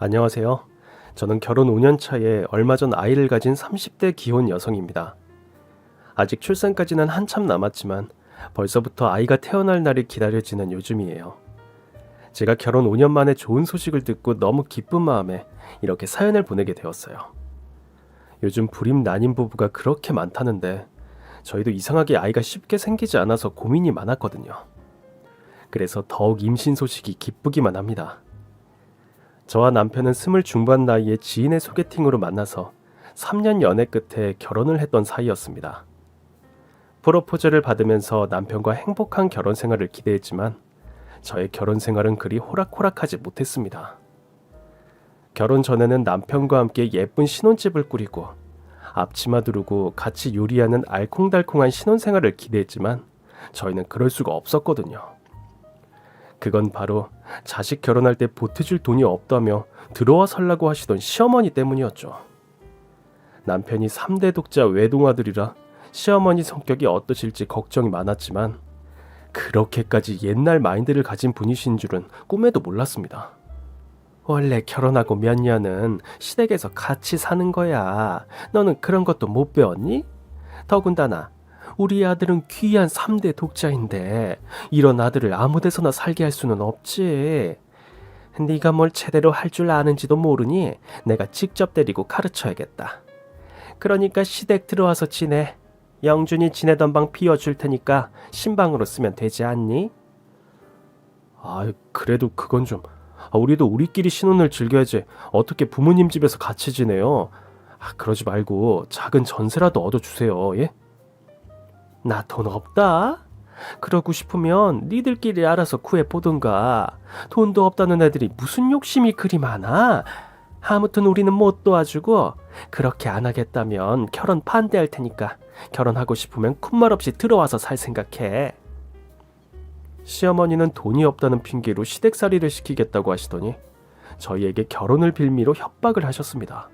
안녕하세요. 저는 결혼 5년 차에 얼마 전 아이를 가진 30대 기혼 여성입니다. 아직 출산까지는 한참 남았지만 벌써부터 아이가 태어날 날이 기다려지는 요즘이에요. 제가 결혼 5년 만에 좋은 소식을 듣고 너무 기쁜 마음에 이렇게 사연을 보내게 되었어요. 요즘 불임 난임 부부가 그렇게 많다는데 저희도 이상하게 아이가 쉽게 생기지 않아서 고민이 많았거든요. 그래서 더욱 임신 소식이 기쁘기만 합니다. 저와 남편은 20 중반 나이에 지인의 소개팅으로 만나서 3년 연애 끝에 결혼을 했던 사이였습니다. 프로포즈를 받으면서 남편과 행복한 결혼 생활을 기대했지만 저의 결혼 생활은 그리 호락호락하지 못했습니다. 결혼 전에는 남편과 함께 예쁜 신혼집을 꾸리고 앞치마 두르고 같이 요리하는 알콩달콩한 신혼생활을 기대했지만 저희는 그럴 수가 없었거든요. 그건 바로 자식 결혼할 때 보태줄 돈이 없다며 들어와 살라고 하시던 시어머니 때문이었죠. 남편이 3대 독자 외동아들이라 시어머니 성격이 어떠실지 걱정이 많았지만 그렇게까지 옛날 마인드를 가진 분이신 줄은 꿈에도 몰랐습니다. 원래 결혼하고 몇 년은 시댁에서 같이 사는 거야. 너는 그런 것도 못 배웠니? 더군다나 우리 아들은 귀한 3대 독자인데 이런 아들을 아무 데서나 살게 할 수는 없지. 네가 뭘 제대로 할 줄 아는지도 모르니 내가 직접 데리고 가르쳐야겠다. 그러니까 시댁 들어와서 지내. 영준이 지내던 방 비워줄 테니까 신방으로 쓰면 되지 않니? 그래도 그건 좀... 우리도 우리끼리 신혼을 즐겨야지 어떻게 부모님 집에서 같이 지내요. 그러지 말고 작은 전세라도 얻어주세요. 예? 나 돈 없다? 그러고 싶으면 니들끼리 알아서 구해보든가. 돈도 없다는 애들이 무슨 욕심이 그리 많아? 아무튼 우리는 못 도와주고 그렇게 안 하겠다면 결혼 반대할 테니까 결혼하고 싶으면 쿤말 없이 들어와서 살 생각해. 시어머니는 돈이 없다는 핑계로 시댁살이를 시키겠다고 하시더니 저희에게 결혼을 빌미로 협박을 하셨습니다.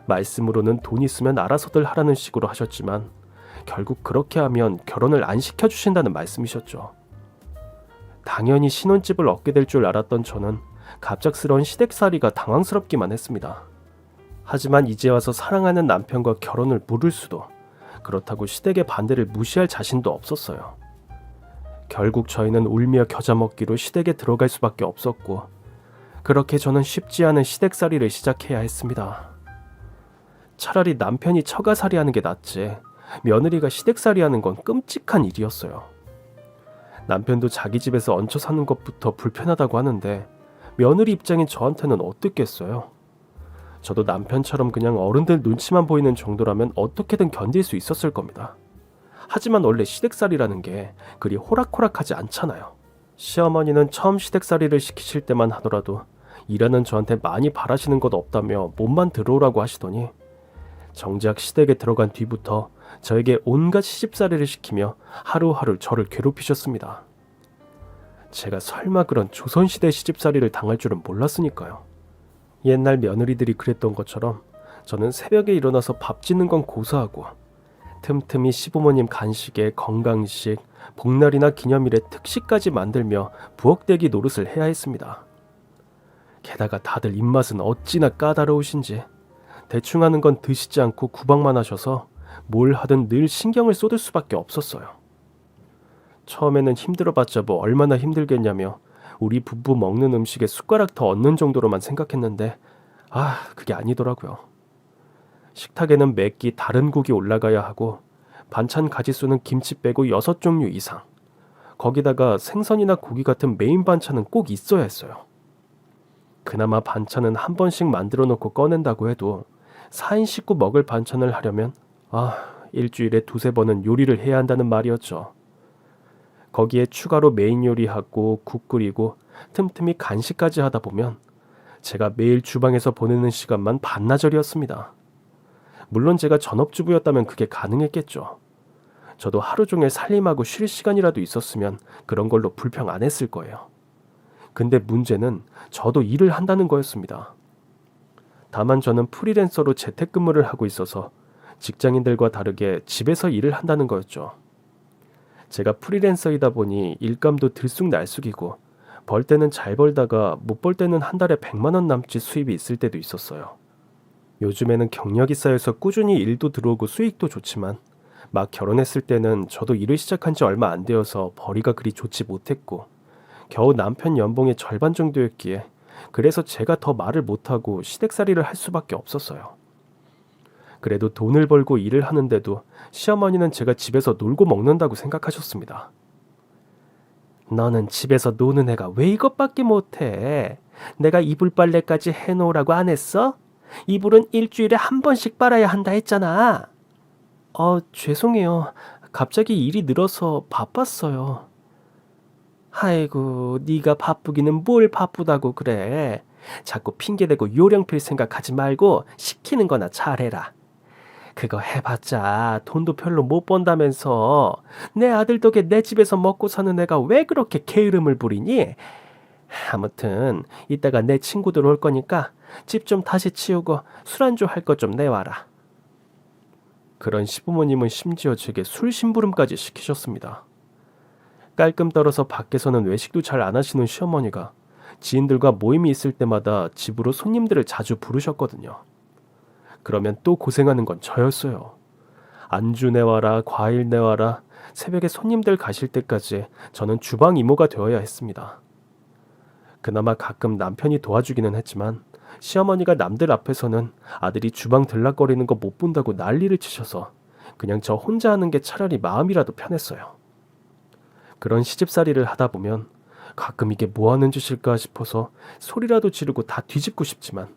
말씀으로는 돈 있으면 알아서들 하라는 식으로 하셨지만 결국 그렇게 하면 결혼을 안 시켜주신다는 말씀이셨죠. 당연히 신혼집을 얻게 될 줄 알았던 저는 갑작스러운 시댁살이가 당황스럽기만 했습니다. 하지만 이제 와서 사랑하는 남편과 결혼을 물을 수도, 그렇다고 시댁의 반대를 무시할 자신도 없었어요. 결국 저희는 울며 겨자 먹기로 시댁에 들어갈 수밖에 없었고, 그렇게 저는 쉽지 않은 시댁살이를 시작해야 했습니다. 차라리 남편이 처가살이 하는 게 낫지 며느리가 시댁살이 하는 건 끔찍한 일이었어요. 남편도 자기 집에서 얹혀 사는 것부터 불편하다고 하는데 며느리 입장인 저한테는 어떻겠어요? 저도 남편처럼 그냥 어른들 눈치만 보이는 정도라면 어떻게든 견딜 수 있었을 겁니다. 하지만 원래 시댁살이라는 게 그리 호락호락하지 않잖아요. 시어머니는 처음 시댁살이를 시키실 때만 하더라도 일하는 저한테 많이 바라시는 것 없다며 몸만 들어오라고 하시더니 정작 시댁에 들어간 뒤부터 저에게 온갖 시집살이를 시키며 하루하루 저를 괴롭히셨습니다. 제가 설마 그런 조선시대 시집살이를 당할 줄은 몰랐으니까요. 옛날 며느리들이 그랬던 것처럼 저는 새벽에 일어나서 밥 짓는 건 고사하고 틈틈이 시부모님 간식에 건강식, 복날이나 기념일에 특식까지 만들며 부엌대기 노릇을 해야 했습니다. 게다가 다들 입맛은 어찌나 까다로우신지 대충 하는 건 드시지 않고 구박만 하셔서 뭘 하든 늘 신경을 쏟을 수밖에 없었어요. 처음에는 힘들어봤자 뭐 얼마나 힘들겠냐며 우리 부부 먹는 음식에 숟가락 더 얹는 정도로만 생각했는데 그게 아니더라고요. 식탁에는 매끼 다른 국이 올라가야 하고 반찬 가지수는 김치 빼고 6종류 이상, 거기다가 생선이나 고기 같은 메인 반찬은 꼭 있어야 했어요. 그나마 반찬은 한 번씩 만들어 놓고 꺼낸다고 해도 4인 식구 먹을 반찬을 하려면 일주일에 2-3번은 요리를 해야 한다는 말이었죠. 거기에 추가로 메인 요리하고 국 끓이고 틈틈이 간식까지 하다 보면 제가 매일 주방에서 보내는 시간만 반나절이었습니다. 물론 제가 전업주부였다면 그게 가능했겠죠. 저도 하루 종일 살림하고 쉴 시간이라도 있었으면 그런 걸로 불평 안 했을 거예요. 근데 문제는 저도 일을 한다는 거였습니다. 다만 저는 프리랜서로 재택근무를 하고 있어서 직장인들과 다르게 집에서 일을 한다는 거였죠. 제가 프리랜서이다 보니 일감도 들쑥날쑥이고 벌 때는 잘 벌다가 못 벌 때는 한 달에 100만 원 남짓 수입이 있을 때도 있었어요. 요즘에는 경력이 쌓여서 꾸준히 일도 들어오고 수익도 좋지만 막 결혼했을 때는 저도 일을 시작한 지 얼마 안 되어서 벌이가 그리 좋지 못했고 겨우 남편 연봉의 절반 정도였기에 그래서 제가 더 말을 못하고 시댁살이를 할 수밖에 없었어요. 그래도 돈을 벌고 일을 하는데도 시어머니는 제가 집에서 놀고 먹는다고 생각하셨습니다. 너는 집에서 노는 애가 왜 이것밖에 못해? 내가 이불 빨래까지 해놓으라고 안 했어? 이불은 일주일에 한 번씩 빨아야 한다 했잖아. 죄송해요. 갑자기 일이 늘어서 바빴어요. 아이고, 네가 바쁘기는 뭘 바쁘다고 그래. 자꾸 핑계대고 요령필 생각하지 말고 시키는 거나 잘해라. 그거 해봤자 돈도 별로 못 번다면서 내 아들 덕에 내 집에서 먹고 사는 애가 왜 그렇게 게으름을 부리니? 아무튼 이따가 내 친구들 올 거니까 집 좀 다시 치우고 술안주 할 거 좀 내와라. 그런 시부모님은 심지어 제게 술 심부름까지 시키셨습니다. 깔끔 떨어서 밖에서는 외식도 잘 안 하시는 시어머니가 지인들과 모임이 있을 때마다 집으로 손님들을 자주 부르셨거든요. 그러면 또 고생하는 건 저였어요. 안주 내와라, 과일 내와라, 새벽에 손님들 가실 때까지 저는 주방 이모가 되어야 했습니다. 그나마 가끔 남편이 도와주기는 했지만 시어머니가 남들 앞에서는 아들이 주방 들락거리는 거 못 본다고 난리를 치셔서 그냥 저 혼자 하는 게 차라리 마음이라도 편했어요. 그런 시집살이를 하다 보면 가끔 이게 뭐 하는 짓일까 싶어서 소리라도 지르고 다 뒤집고 싶지만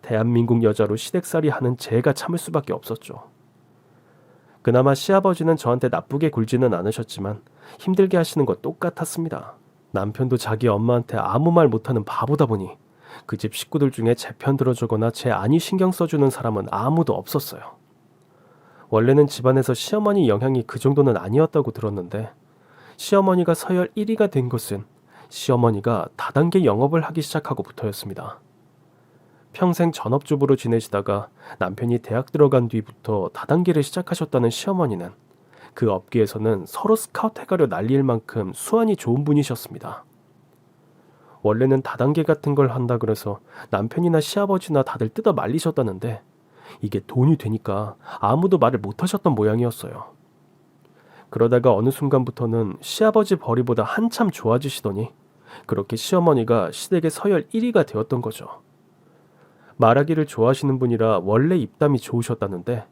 대한민국 여자로 시댁살이 하는 제가 참을 수밖에 없었죠. 그나마 시아버지는 저한테 나쁘게 굴지는 않으셨지만 힘들게 하시는 거 똑같았습니다. 남편도 자기 엄마한테 아무 말 못하는 바보다 보니 그 집 식구들 중에 제 편 들어주거나 제 안위 신경 써주는 사람은 아무도 없었어요. 원래는 집안에서 시어머니 영향이 그 정도는 아니었다고 들었는데 시어머니가 서열 1위가 된 것은 시어머니가 다단계 영업을 하기 시작하고부터였습니다. 평생 전업주부로 지내시다가 남편이 대학 들어간 뒤부터 다단계를 시작하셨다는 시어머니는 그 업계에서는 서로 스카우트해가려 난리일 만큼 수완이 좋은 분이셨습니다. 원래는 다단계 같은 걸 한다 그래서 남편이나 시아버지나 다들 뜯어 말리셨다는데 이게 돈이 되니까 아무도 말을 못하셨던 모양이었어요. 그러다가 어느 순간부터는 시아버지 벌이보다 한참 좋아지시더니 그렇게 시어머니가 시댁의 서열 1위가 되었던 거죠. 말하기를 좋아하시는 분이라 원래 입담이 좋으셨다는데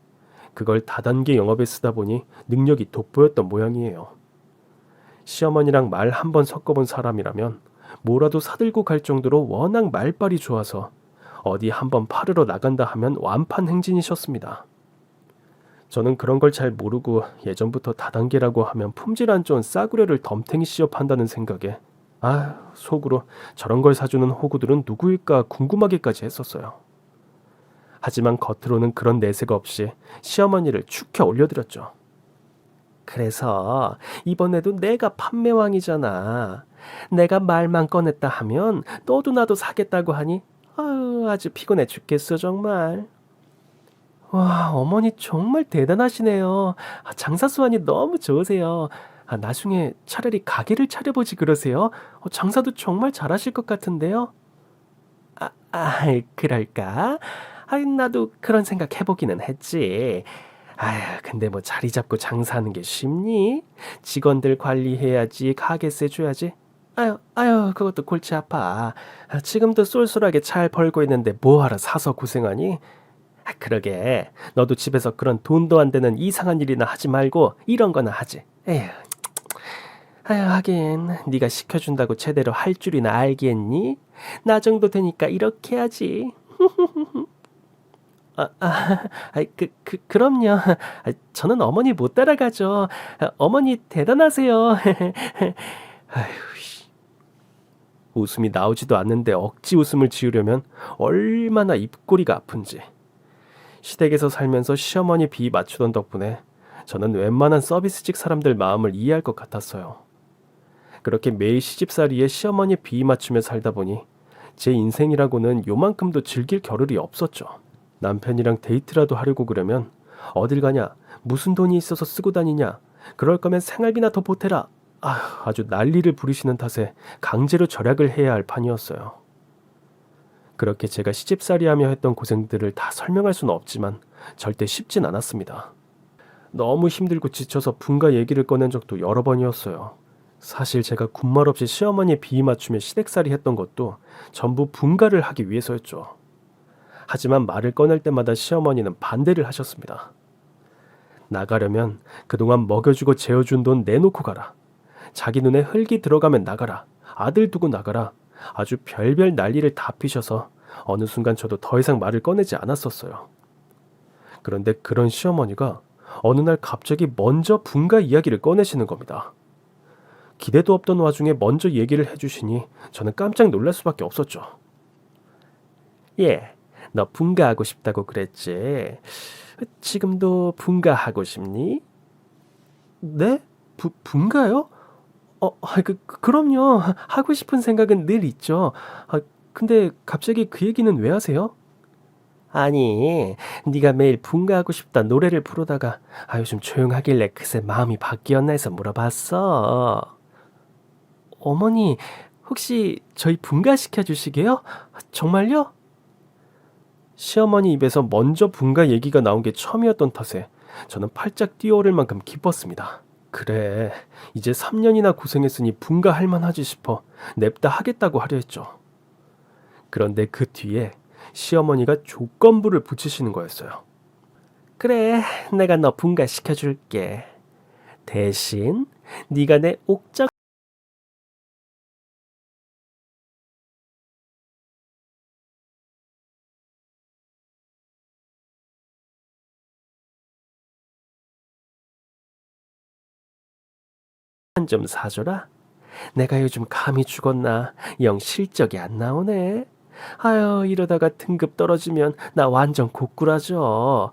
그걸 다단계 영업에 쓰다 보니 능력이 돋보였던 모양이에요. 시어머니랑 말 한 번 섞어본 사람이라면 뭐라도 사들고 갈 정도로 워낙 말빨이 좋아서 어디 한번 팔으러 나간다 하면 완판 행진이셨습니다. 저는 그런 걸 잘 모르고 예전부터 다단계라고 하면 품질 안 좋은 싸구려를 덤탱이 시업한다는 생각에 속으로 저런 걸 사주는 호구들은 누구일까 궁금하기까지 했었어요. 하지만 겉으로는 그런 내색 없이 시어머니를 축혀 올려드렸죠. 그래서 이번에도 내가 판매왕이잖아. 내가 말만 꺼냈다 하면 너도 나도 사겠다고 하니 아주 피곤해 죽겠어 정말. 와, 어머니 정말 대단하시네요. 장사 수완이 너무 좋으세요. 나중에 차라리 가게를 차려보지 그러세요. 장사도 정말 잘하실 것 같은데요. 그럴까? 나도 그런 생각 해보기는 했지. 근데 뭐 자리 잡고 장사하는 게 쉽니? 직원들 관리해야지, 가게세 줘야지. 그것도 골치 아파. 지금도 쏠쏠하게 잘 벌고 있는데 뭐하러 사서 고생하니? 그러게, 너도 집에서 그런 돈도 안 되는 이상한 일이나 하지 말고 이런 거나 하지. 하긴 네가 시켜준다고 제대로 할 줄이나 알겠니? 나 정도 되니까 이렇게 하지. 그럼요. 저는 어머니 못 따라가죠. 어머니 대단하세요. 웃음이 나오지도 않는데 억지 웃음을 지으려면 얼마나 입꼬리가 아픈지. 시댁에서 살면서 시어머니 비위 맞추던 덕분에 저는 웬만한 서비스직 사람들 마음을 이해할 것 같았어요. 그렇게 매일 시집살이에 시어머니 비위 맞추며 살다 보니 제 인생이라고는 요만큼도 즐길 겨를이 없었죠. 남편이랑 데이트라도 하려고 그러면 어딜 가냐, 무슨 돈이 있어서 쓰고 다니냐, 그럴 거면 생활비나 더 보태라 아주 난리를 부리시는 탓에 강제로 절약을 해야 할 판이었어요. 그렇게 제가 시집살이하며 했던 고생들을 다 설명할 수는 없지만 절대 쉽진 않았습니다. 너무 힘들고 지쳐서 분가 얘기를 꺼낸 적도 여러 번이었어요. 사실 제가 군말 없이 시어머니의 비위 맞추며 시댁살이 했던 것도 전부 분가를 하기 위해서였죠. 하지만 말을 꺼낼 때마다 시어머니는 반대를 하셨습니다. 나가려면 그동안 먹여주고 재워준 돈 내놓고 가라. 자기 눈에 흙이 들어가면 나가라. 아들 두고 나가라. 아주 별별 난리를 다 피셔서 어느 순간 저도 더 이상 말을 꺼내지 않았었어요. 그런데 그런 시어머니가 어느 날 갑자기 먼저 분가 이야기를 꺼내시는 겁니다. 기대도 없던 와중에 먼저 얘기를 해주시니 저는 깜짝 놀랄 수밖에 없었죠. 예, 너 분가하고 싶다고 그랬지. 지금도 분가하고 싶니? 네? 분가요? 그럼요. 하고 싶은 생각은 늘 있죠. 근데 갑자기 그 얘기는 왜 하세요? 아니, 네가 매일 분가하고 싶다 노래를 부르다가 요즘 조용하길래 그새 마음이 바뀌었나 해서 물어봤어. 어머니, 혹시 저희 분가시켜 주시게요? 정말요? 시어머니 입에서 먼저 분가 얘기가 나온 게 처음이었던 탓에 저는 팔짝 뛰어오를 만큼 기뻤습니다. 그래, 이제 3년이나 고생했으니 분가할 만하지 싶어 냅다 하겠다고 하려 했죠. 그런데 그 뒤에 시어머니가 조건부를 붙이시는 거였어요. 그래, 내가 너 분가시켜줄게. 대신 네가 내 옥장 좀 사줘라. 내가 요즘 감이 죽었나 영 실적이 안 나오네. 이러다가 등급 떨어지면 나 완전 고꾸라져.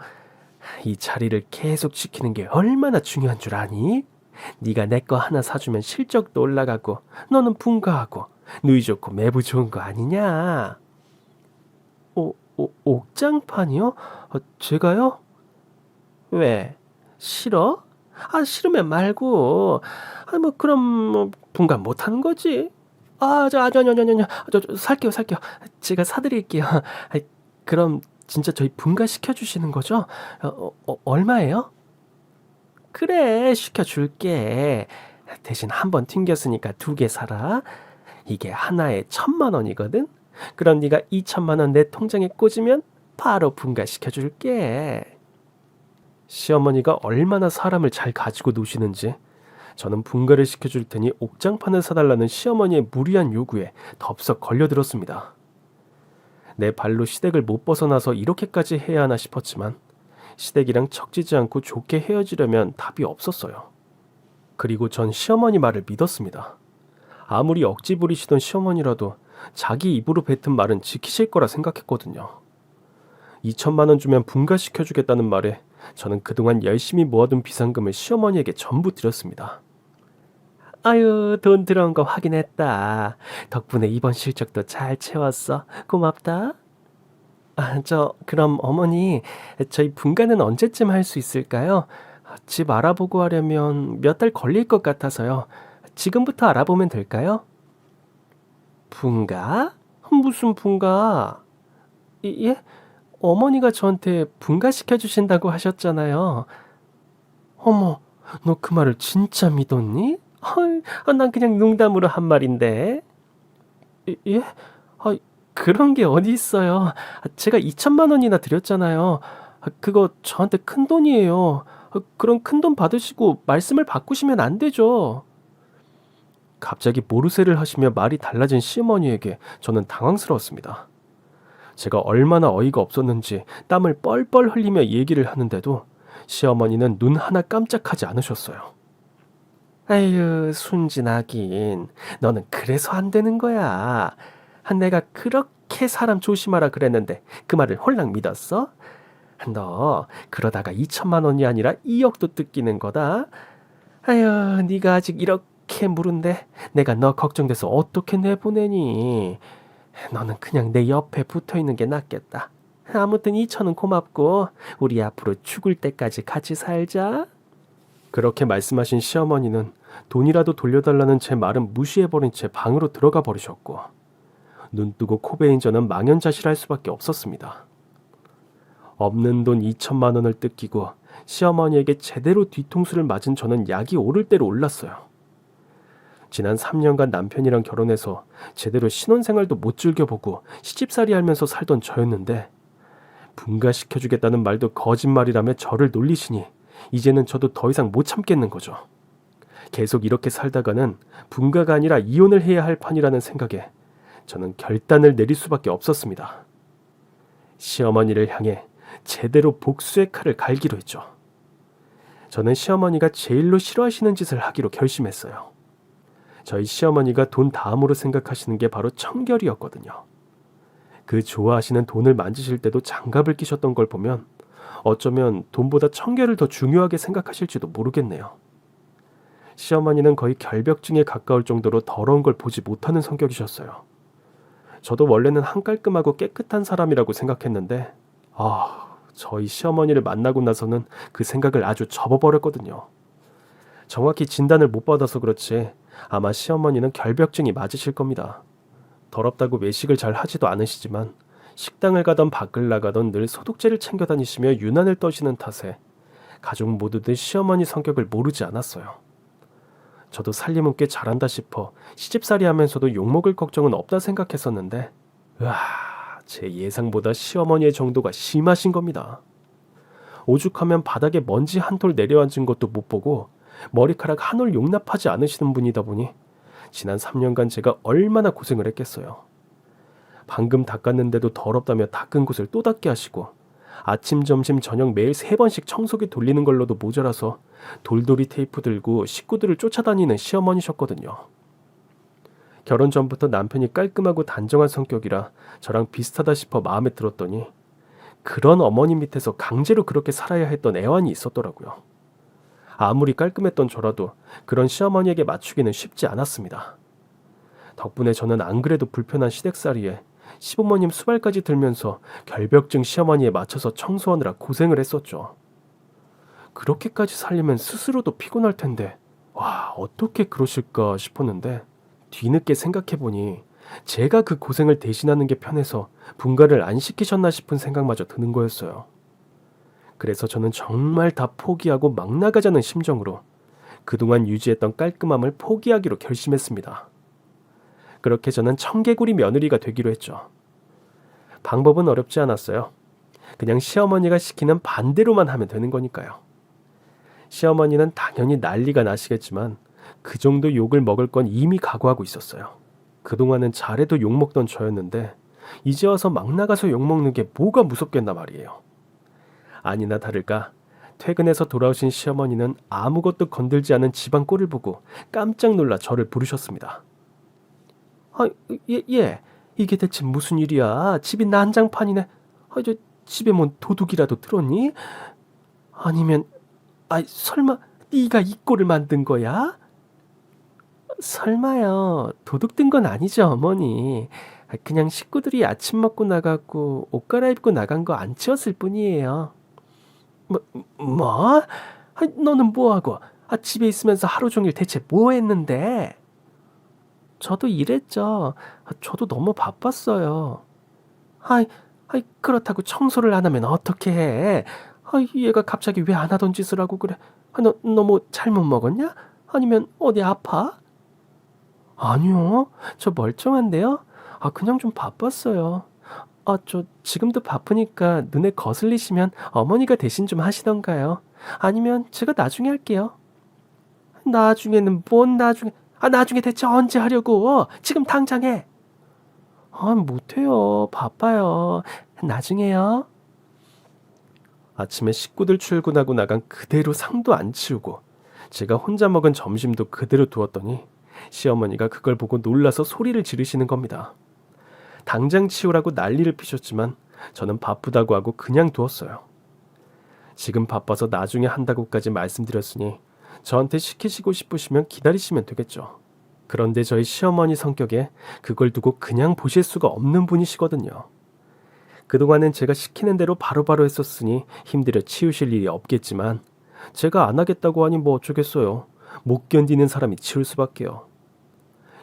이 자리를 계속 지키는 게 얼마나 중요한 줄 아니? 네가 내 거 하나 사주면 실적도 올라가고 너는 분가하고 누이 좋고 매부 좋은 거 아니냐? 옥장판이요? 제가요? 왜? 싫어? 싫으면 말고. 그럼 뭐 분가 못 하는 거지. 살게요. 제가 사드릴게요. 그럼 진짜 저희 분가 시켜주시는 거죠? 얼마예요? 그래, 시켜줄게. 대신 한 번 튕겼으니까 2개 사라. 이게 하나에 1,000만 원이거든? 그럼 네가 2,000만 원 내 통장에 꽂으면 바로 분가 시켜줄게. 시어머니가 얼마나 사람을 잘 가지고 노시는지 저는 분가를 시켜줄 테니 옥장판을 사달라는 시어머니의 무리한 요구에 덥석 걸려들었습니다. 내 발로 시댁을 못 벗어나서 이렇게까지 해야 하나 싶었지만 시댁이랑 척지지 않고 좋게 헤어지려면 답이 없었어요. 그리고 전 시어머니 말을 믿었습니다. 아무리 억지 부리시던 시어머니라도 자기 입으로 뱉은 말은 지키실 거라 생각했거든요. 2,000만 원 주면 분가시켜주겠다는 말에 저는 그동안 열심히 모아둔 비상금을 시어머니에게 전부 드렸습니다. 돈 들어온 거 확인했다. 덕분에 이번 실적도 잘 채웠어. 고맙다. 그럼 어머니, 저희 분가는 언제쯤 할 수 있을까요? 집 알아보고 하려면 몇 달 걸릴 것 같아서요. 지금부터 알아보면 될까요? 분가? 무슨 분가? 예? 어머니가 저한테 분가시켜 주신다고 하셨잖아요. 어머, 너 그 말을 진짜 믿었니? 난 그냥 농담으로 한 말인데. 예? 그런 게 어디 있어요. 제가 2,000만 원이나 드렸잖아요. 그거 저한테 큰 돈이에요. 그런 큰 돈 받으시고 말씀을 바꾸시면 안 되죠. 갑자기 모르쇠를 하시며 말이 달라진 시어머니에게 저는 당황스러웠습니다. 제가 얼마나 어이가 없었는지 땀을 뻘뻘 흘리며 얘기를 하는데도 시어머니는 눈 하나 깜짝하지 않으셨어요. 순진하긴. 너는 그래서 안 되는 거야. 내가 그렇게 사람 조심하라 그랬는데 그 말을 홀랑 믿었어? 너 그러다가 2,000만 원이 아니라 2억도 뜯기는 거다. 네가 아직 이렇게 무른데 내가 너 걱정돼서 어떻게 내보내니. 너는 그냥 내 옆에 붙어있는 게 낫겠다. 아무튼 2,000원 고맙고 우리 앞으로 죽을 때까지 같이 살자. 그렇게 말씀하신 시어머니는 돈이라도 돌려달라는 제 말은 무시해버린 채 방으로 들어가 버리셨고 눈뜨고 코베인 저는 망연자실할 수밖에 없었습니다. 없는 돈 2천만 원을 뜯기고 시어머니에게 제대로 뒤통수를 맞은 저는 약이 오를 대로 올랐어요. 지난 3년간 남편이랑 결혼해서 제대로 신혼생활도 못 즐겨보고 시집살이 하면서 살던 저였는데 분가시켜주겠다는 말도 거짓말이라며 저를 놀리시니 이제는 저도 더 이상 못 참겠는 거죠. 계속 이렇게 살다가는 분가가 아니라 이혼을 해야 할 판이라는 생각에 저는 결단을 내릴 수밖에 없었습니다. 시어머니를 향해 제대로 복수의 칼을 갈기로 했죠. 저는 시어머니가 제일로 싫어하시는 짓을 하기로 결심했어요. 저희 시어머니가 돈 다음으로 생각하시는 게 바로 청결이었거든요. 그 좋아하시는 돈을 만지실 때도 장갑을 끼셨던 걸 보면 어쩌면 돈보다 청결을 더 중요하게 생각하실지도 모르겠네요. 시어머니는 거의 결벽증에 가까울 정도로 더러운 걸 보지 못하는 성격이셨어요. 저도 원래는 한깔끔하고 깨끗한 사람이라고 생각했는데 저희 시어머니를 만나고 나서는 그 생각을 아주 접어버렸거든요. 정확히 진단을 못 받아서 그렇지 아마 시어머니는 결벽증이 맞으실 겁니다. 더럽다고 외식을 잘 하지도 않으시지만 식당을 가던 밖을 나가던 늘 소독제를 챙겨 다니시며 유난을 떠시는 탓에 가족 모두들 시어머니 성격을 모르지 않았어요. 저도 살림은 꽤 잘한다 싶어 시집살이 하면서도 욕먹을 걱정은 없다 생각했었는데 제 예상보다 시어머니의 정도가 심하신 겁니다. 오죽하면 바닥에 먼지 한 톨 내려앉은 것도 못 보고 머리카락 한 올 용납하지 않으시는 분이다 보니 지난 3년간 제가 얼마나 고생을 했겠어요. 방금 닦았는데도 더럽다며 닦은 곳을 또 닦게 하시고 아침, 점심, 저녁 매일 3번씩 청소기 돌리는 걸로도 모자라서 돌돌이 테이프 들고 식구들을 쫓아다니는 시어머니셨거든요. 결혼 전부터 남편이 깔끔하고 단정한 성격이라 저랑 비슷하다 싶어 마음에 들었더니 그런 어머니 밑에서 강제로 그렇게 살아야 했던 애환이 있었더라고요. 아무리 깔끔했던 저라도 그런 시어머니에게 맞추기는 쉽지 않았습니다. 덕분에 저는 안 그래도 불편한 시댁살이에 시부모님 수발까지 들면서 결벽증 시어머니에 맞춰서 청소하느라 고생을 했었죠. 그렇게까지 살려면 스스로도 피곤할 텐데 어떻게 그러실까 싶었는데 뒤늦게 생각해보니 제가 그 고생을 대신하는 게 편해서 분가를 안 시키셨나 싶은 생각마저 드는 거였어요. 그래서 저는 정말 다 포기하고 막 나가자는 심정으로 그동안 유지했던 깔끔함을 포기하기로 결심했습니다. 그렇게 저는 청개구리 며느리가 되기로 했죠. 방법은 어렵지 않았어요. 그냥 시어머니가 시키는 반대로만 하면 되는 거니까요. 시어머니는 당연히 난리가 나시겠지만 그 정도 욕을 먹을 건 이미 각오하고 있었어요. 그동안은 잘해도 욕먹던 저였는데 이제 와서 막 나가서 욕먹는 게 뭐가 무섭겠나 말이에요. 아니나 다를까 퇴근해서 돌아오신 시어머니는 아무것도 건들지 않은 집안 꼴을 보고 깜짝 놀라 저를 부르셨습니다. 이게 대체 무슨 일이야? 집이 난장판이네. 저 집에 뭔 도둑이라도 들었니? 아니면 설마 네가 이 꼴을 만든 거야? 설마요. 도둑 든 건 아니죠, 어머니. 그냥 식구들이 아침 먹고 나가고 옷 갈아입고 나간 거 안 치웠을 뿐이에요. 뭐? 너는 뭐하고? 집에 있으면서 하루 종일 대체 뭐 했는데? 저도 일했죠. 저도 너무 바빴어요. 그렇다고 청소를 안 하면 어떻게 해? 얘가 갑자기 왜 안 하던 짓을 하고 그래? 너 뭐 잘못 먹었냐? 아니면 어디 아파? 아니요. 저 멀쩡한데요? 그냥 좀 바빴어요. 저 지금도 바쁘니까 눈에 거슬리시면 어머니가 대신 좀 하시던가요? 아니면 제가 나중에 할게요. 나중에는 뭔 나중에? 나중에 대체 언제 하려고? 지금 당장 해. 못해요. 바빠요. 나중에요. 아침에 식구들 출근하고 나간 그대로 상도 안 치우고 제가 혼자 먹은 점심도 그대로 두었더니 시어머니가 그걸 보고 놀라서 소리를 지르시는 겁니다. 당장 치우라고 난리를 피셨지만 저는 바쁘다고 하고 그냥 두었어요. 지금 바빠서 나중에 한다고까지 말씀드렸으니 저한테 시키시고 싶으시면 기다리시면 되겠죠. 그런데 저희 시어머니 성격에 그걸 두고 그냥 보실 수가 없는 분이시거든요. 그동안은 제가 시키는 대로 바로바로 했었으니 힘들여 치우실 일이 없겠지만 제가 안 하겠다고 하니 뭐 어쩌겠어요. 못 견디는 사람이 치울 수밖에요.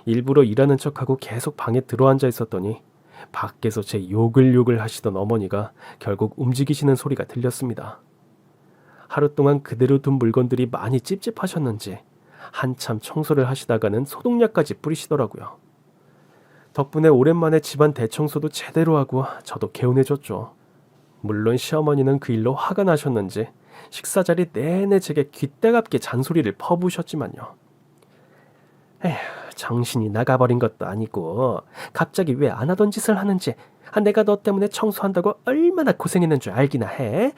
일부러 일하는 척하고 계속 방에 들어앉아 있었더니 밖에서 제 욕을 하시던 어머니가 결국 움직이시는 소리가 들렸습니다. 하루 동안 그대로 둔 물건들이 많이 찝찝하셨는지 한참 청소를 하시다가는 소독약까지 뿌리시더라고요. 덕분에 오랜만에 집안 대청소도 제대로 하고 저도 개운해졌죠. 물론 시어머니는 그 일로 화가 나셨는지 식사 자리 내내 제게 귀때갑게 잔소리를 퍼부으셨지만요. 에휴, 정신이 나가버린 것도 아니고 갑자기 왜 안 하던 짓을 하는지, 내가 너 때문에 청소한다고 얼마나 고생했는 줄 알기나 해?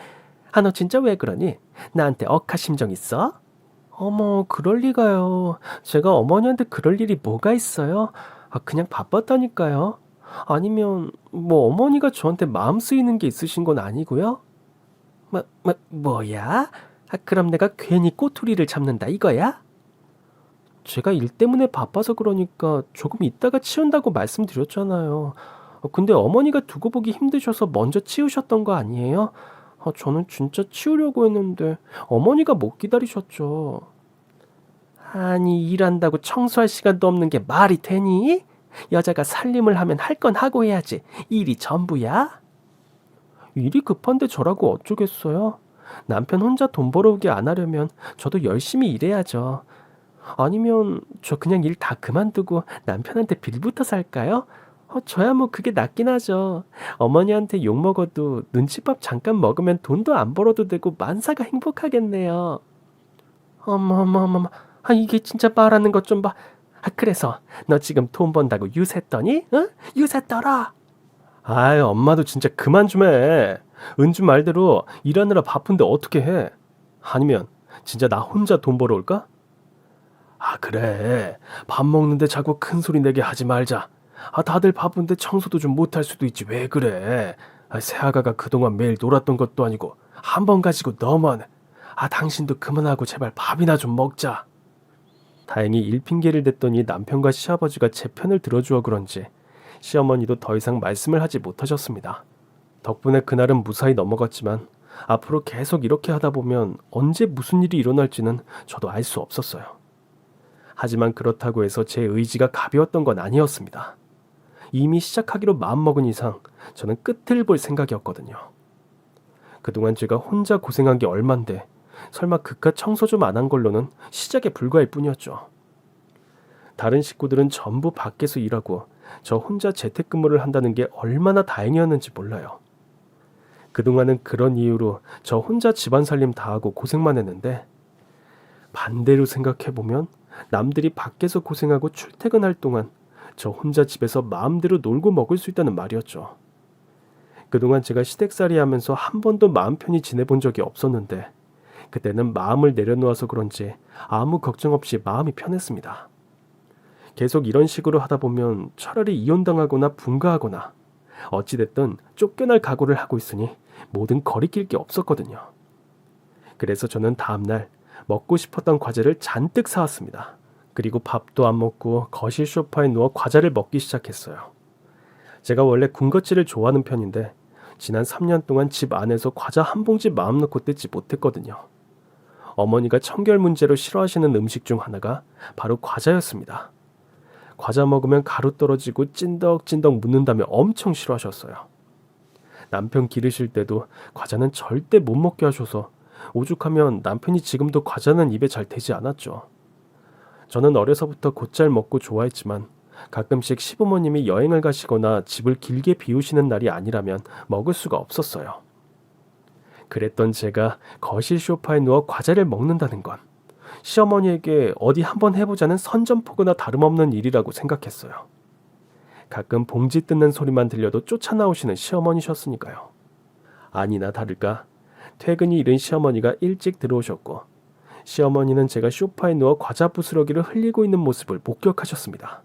너 진짜 왜 그러니? 나한테 억하심정 있어? 어머, 그럴 리가요. 제가 어머니한테 그럴 일이 뭐가 있어요? 그냥 바빴다니까요. 아니면 뭐 어머니가 저한테 마음 쓰이는 게 있으신 건 아니고요? 뭐야? 그럼 내가 괜히 꼬투리를 잡는다 이거야? 제가 일 때문에 바빠서 그러니까 조금 있다가 치운다고 말씀드렸잖아요. 근데 어머니가 두고 보기 힘드셔서 먼저 치우셨던 거 아니에요? 저는 진짜 치우려고 했는데 어머니가 못 기다리셨죠. 아니, 일한다고 청소할 시간도 없는 게 말이 되니? 여자가 살림을 하면 할 건 하고 해야지. 일이 전부야? 일이 급한데 저라고 어쩌겠어요? 남편 혼자 돈 벌어오게 안 하려면 저도 열심히 일해야죠. 아니면 저 그냥 일 다 그만두고 남편한테 빌부터 살까요? 저야 뭐 그게 낫긴 하죠. 어머니한테 욕 먹어도 눈칫밥 잠깐 먹으면 돈도 안 벌어도 되고 만사가 행복하겠네요. 어머머머머, 이게 진짜 말하는 것 좀 봐. 그래서 너 지금 돈 번다고 유세 떠니? 응? 유세 떨어. 아이, 엄마도 진짜 그만 좀 해. 은주 말대로 일하느라 바쁜데 어떻게 해? 아니면 진짜 나 혼자 돈 벌어올까? 그래. 밥 먹는데 자꾸 큰 소리 내게 하지 말자. 다들 바쁜데 청소도 좀 못할 수도 있지. 왜 그래? 새아가가 그동안 매일 놀았던 것도 아니고 한 번 가지고 너무하네. 당신도 그만하고 제발 밥이나 좀 먹자. 다행히 일 핑계를 댔더니 남편과 시아버지가 제 편을 들어주어 그런지 시어머니도 더 이상 말씀을 하지 못하셨습니다. 덕분에 그날은 무사히 넘어갔지만 앞으로 계속 이렇게 하다 보면 언제 무슨 일이 일어날지는 저도 알 수 없었어요. 하지만 그렇다고 해서 제 의지가 가벼웠던 건 아니었습니다. 이미 시작하기로 마음먹은 이상 저는 끝을 볼 생각이었거든요. 그동안 제가 혼자 고생한 게 얼만데 설마 그깟 청소 좀 안 한 걸로는 시작에 불과할 뿐이었죠. 다른 식구들은 전부 밖에서 일하고 저 혼자 재택근무를 한다는 게 얼마나 다행이었는지 몰라요. 그동안은 그런 이유로 저 혼자 집안 살림 다 하고 고생만 했는데 반대로 생각해보면 남들이 밖에서 고생하고 출퇴근할 동안 저 혼자 집에서 마음대로 놀고 먹을 수 있다는 말이었죠. 그동안 제가 시댁살이 하면서 한 번도 마음 편히 지내본 적이 없었는데 그때는 마음을 내려놓아서 그런지 아무 걱정 없이 마음이 편했습니다. 계속 이런 식으로 하다 보면 차라리 이혼당하거나 분가하거나 어찌됐든 쫓겨날 각오를 하고 있으니 뭐든 거리낄 게 없었거든요. 그래서 저는 다음날 먹고 싶었던 과자를 잔뜩 사왔습니다. 그리고 밥도 안 먹고 거실 소파에 누워 과자를 먹기 시작했어요. 제가 원래 군것질을 좋아하는 편인데 지난 3년 동안 집 안에서 과자 한 봉지 마음 놓고 뜯지 못했거든요. 어머니가 청결 문제로 싫어하시는 음식 중 하나가 바로 과자였습니다. 과자 먹으면 가루 떨어지고 찐덕찐덕 묻는다며 엄청 싫어하셨어요. 남편 기르실 때도 과자는 절대 못 먹게 하셔서 오죽하면 남편이 지금도 과자는 입에 잘 대지 않았죠. 저는 어려서부터 곧잘 먹고 좋아했지만 가끔씩 시부모님이 여행을 가시거나 집을 길게 비우시는 날이 아니라면 먹을 수가 없었어요. 그랬던 제가 거실 소파에 누워 과자를 먹는다는 건 시어머니에게 어디 한번 해보자는 선전포고나 다름없는 일이라고 생각했어요. 가끔 봉지 뜯는 소리만 들려도 쫓아나오시는 시어머니셨으니까요. 아니나 다를까 퇴근이 이른 시어머니가 일찍 들어오셨고 시어머니는 제가 소파에 누워 과자 부스러기를 흘리고 있는 모습을 목격하셨습니다.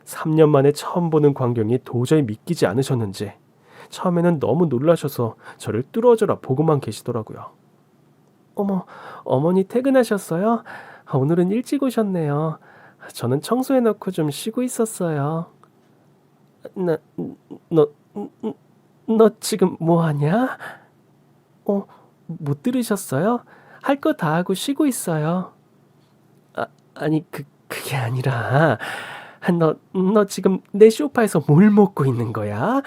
3년 만에 처음 보는 광경이 도저히 믿기지 않으셨는지 처음에는 너무 놀라셔서 저를 뚫어져라 보고만 계시더라고요. 어머, 어머니 퇴근하셨어요? 오늘은 일찍 오셨네요. 저는 청소해놓고 좀 쉬고 있었어요. 너, 너 지금 뭐하냐? 못 들으셨어요? 할 거 다 하고 쉬고 있어요. 아니 그게 아니라 너 지금 내 소파에서 뭘 먹고 있는 거야?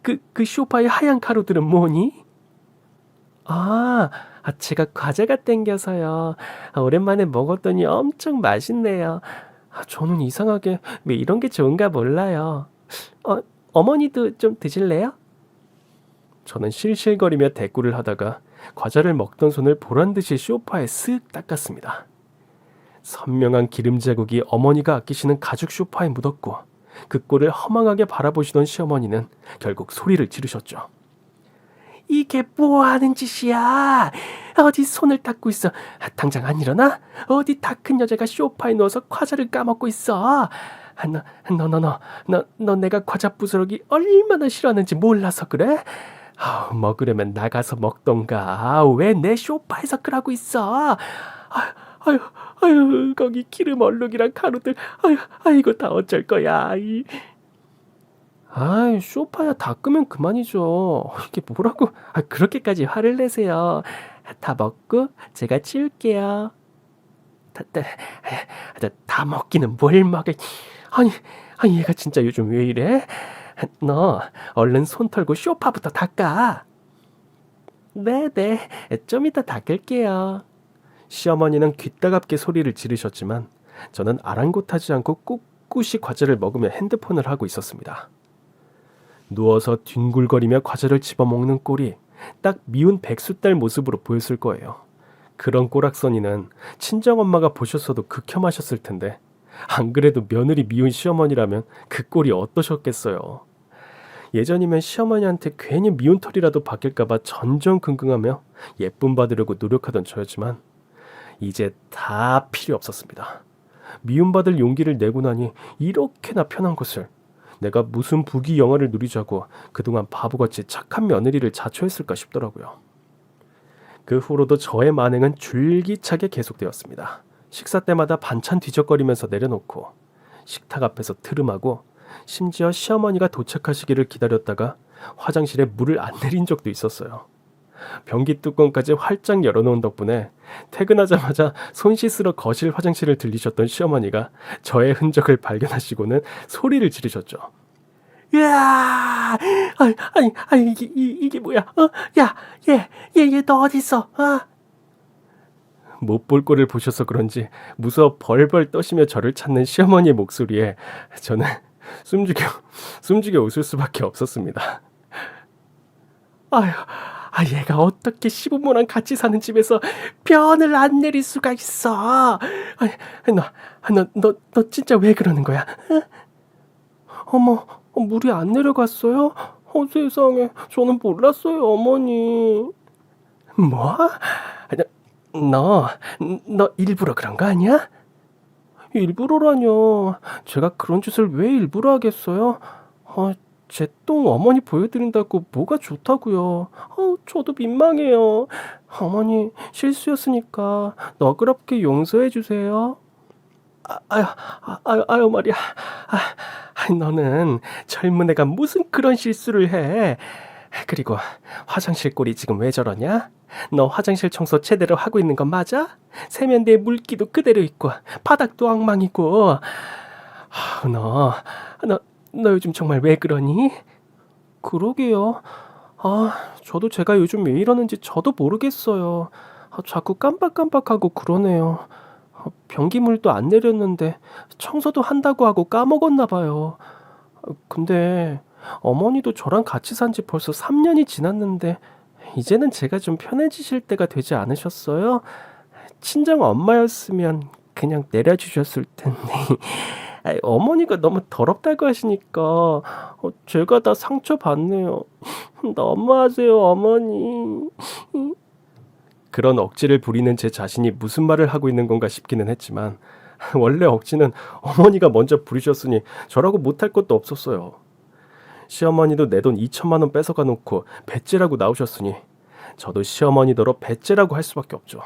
그 소파의 하얀 가루들은 뭐니? 아, 제가 과자가 땡겨서요. 오랜만에 먹었더니 엄청 맛있네요. 저는 이상하게 왜 이런 게 좋은가 몰라요. 어, 어머니도 좀 드실래요? 저는 실실거리며 대꾸를 하다가 과자를 먹던 손을 보란 듯이 소파에 쓱 닦았습니다. 선명한 기름 자국이 어머니가 아끼시는 가죽 소파에 묻었고 그 꼴을 허망하게 바라보시던 시어머니는 결국 소리를 지르셨죠. 이게 뭐 하는 짓이야? 어디 손을 닦고 있어? 당장 안 일어나? 어디 다 큰 여자가 소파에 누워서 과자를 까먹고 있어? 너 내가 과자 부스러기 얼마나 싫어하는지 몰라서 그래? 먹으려면 나가서 먹던가. 왜 내 소파에서 그러고 있어? 아유, 아유, 거기 기름 얼룩이랑 가루들. 아이고, 다 어쩔 거야. 소파야 닦으면 그만이죠. 이게 뭐라고 그렇게까지 화를 내세요. 다 먹고 제가 치울게요. 다 먹기는 뭘 먹어. 아니 얘가 진짜 요즘 왜 이래? 너 얼른 손 털고 소파부터 닦아. 네네, 좀 이따 닦을게요. 시어머니는 귀따갑게 소리를 지르셨지만 저는 아랑곳하지 않고 꿋꿋이 과자를 먹으며 핸드폰을 하고 있었습니다. 누워서 뒹굴거리며 과자를 집어먹는 꼴이 딱 미운 백수딸 모습으로 보였을 거예요. 그런 꼬락서니는 친정엄마가 보셨어도 극혐하셨을 텐데 안 그래도 며느리 미운 시어머니라면 그 꼴이 어떠셨겠어요. 예전이면 시어머니한테 괜히 미운 털이라도 박힐까봐 전전긍긍하며 예쁨 받으려고 노력하던 저였지만 이제 다 필요 없었습니다. 미움받을 용기를 내고 나니 이렇게나 편한 것을, 내가 무슨 부귀 영화를 누리자고 그동안 바보같이 착한 며느리를 자초했을까 싶더라고요. 그 후로도 저의 만행은 줄기차게 계속되었습니다. 식사 때마다 반찬 뒤적거리면서 내려놓고 식탁 앞에서 트름하고 심지어 시어머니가 도착하시기를 기다렸다가 화장실에 물을 안 내린 적도 있었어요. 변기 뚜껑까지 활짝 열어놓은 덕분에 퇴근하자마자 손 씻으러 거실 화장실을 들리셨던 시어머니가 저의 흔적을 발견하시고는 소리를 지르셨죠. 야, 아니 이게 뭐야? 야, 얘 너 어디 있어? 못 볼 꼴을 보셔서 그런지 무서워 벌벌 떠시며 저를 찾는 시어머니의 목소리에 저는 숨죽여 웃을 수밖에 없었습니다. 아휴, 얘가 어떻게 시부모랑 같이 사는 집에서 변을 안 내릴 수가 있어? 너 진짜 왜 그러는 거야? 어머, 물이 안 내려갔어요? 세상에, 저는 몰랐어요, 어머니. 뭐? 너 일부러 그런 거 아니야? 일부러라뇨. 제가 그런 짓을 왜 일부러 하겠어요? 제 똥 어머니 보여드린다고 뭐가 좋다고요. 저도 민망해요. 어머니 실수였으니까 너그럽게 용서해 주세요. 아유 말이야. 너는 젊은 애가 무슨 그런 실수를 해. 그리고 화장실 꼴이 지금 왜 저러냐? 너 화장실 청소 제대로 하고 있는 건 맞아? 세면대에 물기도 그대로 있고 바닥도 엉망이고. 너 요즘 정말 왜 그러니? 그러게요. 저도 제가 요즘 왜 이러는지 저도 모르겠어요. 자꾸 깜빡깜빡하고 그러네요. 변기물도 안 내렸는데 청소도 한다고 하고 까먹었나 봐요. 근데 어머니도 저랑 같이 산지 벌써 3년이 지났는데 이제는 제가 좀 편해지실 때가 되지 않으셨어요? 친정 엄마였으면 그냥 내려주셨을 텐데. 어머니가 너무 더럽다고 하시니까 제가 다 상처받네요. 너무하세요, 어머니. 그런 억지를 부리는 제 자신이 무슨 말을 하고 있는 건가 싶기는 했지만 원래 억지는 어머니가 먼저 부리셨으니 저라고 못할 것도 없었어요. 시어머니도 내 돈 2천만 원 뺏어가 놓고 배째라고 나오셨으니 저도 시어머니더러 배째라고 할 수밖에 없죠.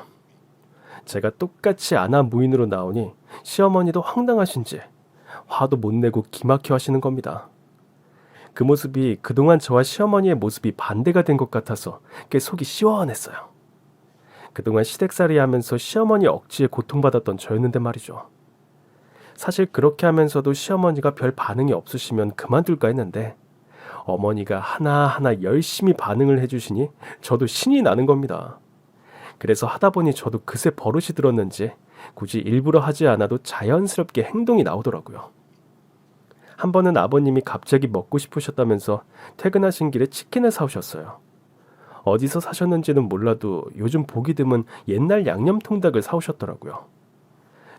제가 똑같이 아나무인으로 나오니 시어머니도 황당하신지 화도 못 내고 기막혀 하시는 겁니다. 그 모습이 그동안 저와 시어머니의 모습이 반대가 된 것 같아서 꽤 속이 시원했어요. 그동안 시댁살이 하면서 시어머니 억지에 고통받았던 저였는데 말이죠. 사실 그렇게 하면서도 시어머니가 별 반응이 없으시면 그만둘까 했는데 어머니가 하나하나 열심히 반응을 해주시니 저도 신이 나는 겁니다. 그래서 하다 보니 저도 그새 버릇이 들었는지 굳이 일부러 하지 않아도 자연스럽게 행동이 나오더라고요. 한 번은 아버님이 갑자기 먹고 싶으셨다면서 퇴근하신 길에 치킨을 사오셨어요. 어디서 사셨는지는 몰라도 요즘 보기 드문 옛날 양념통닭을 사오셨더라고요.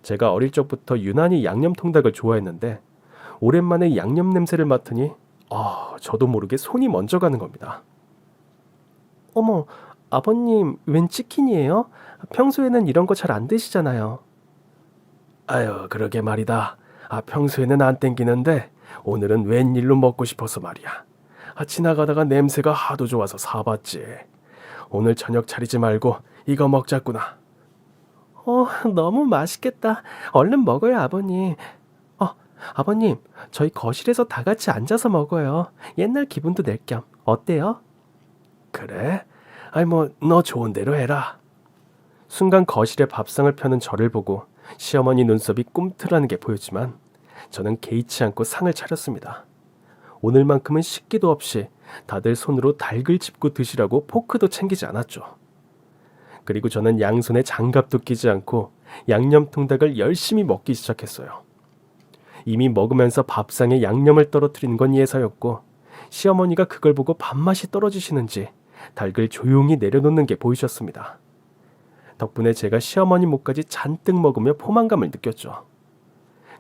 제가 어릴 적부터 유난히 양념통닭을 좋아했는데 오랜만에 양념 냄새를 맡으니 저도 모르게 손이 먼저 가는 겁니다. 어머, 아버님 웬 치킨이에요? 평소에는 이런 거 잘 안 드시잖아요. 아유, 그러게 말이다. 평소에는 안 땡기는데 오늘은 웬일로 먹고 싶어서 말이야. 지나가다가 냄새가 하도 좋아서 사봤지. 오늘 저녁 차리지 말고 이거 먹자꾸나. 너무 맛있겠다. 얼른 먹어요, 아버님. 아버님, 저희 거실에서 다 같이 앉아서 먹어요. 옛날 기분도 낼 겸. 어때요? 그래? 너 좋은 대로 해라. 순간 거실에 밥상을 펴는 저를 보고 시어머니 눈썹이 꿈틀하는 게 보였지만 저는 개의치 않고 상을 차렸습니다. 오늘만큼은 식기도 없이 다들 손으로 닭을 짚고 드시라고 포크도 챙기지 않았죠. 그리고 저는 양손에 장갑도 끼지 않고 양념통닭을 열심히 먹기 시작했어요. 이미 먹으면서 밥상에 양념을 떨어뜨리는 건 예사였고 시어머니가 그걸 보고 밥맛이 떨어지시는지 닭을 조용히 내려놓는 게 보이셨습니다. 덕분에 제가 시어머니 목까지 잔뜩 먹으며 포만감을 느꼈죠.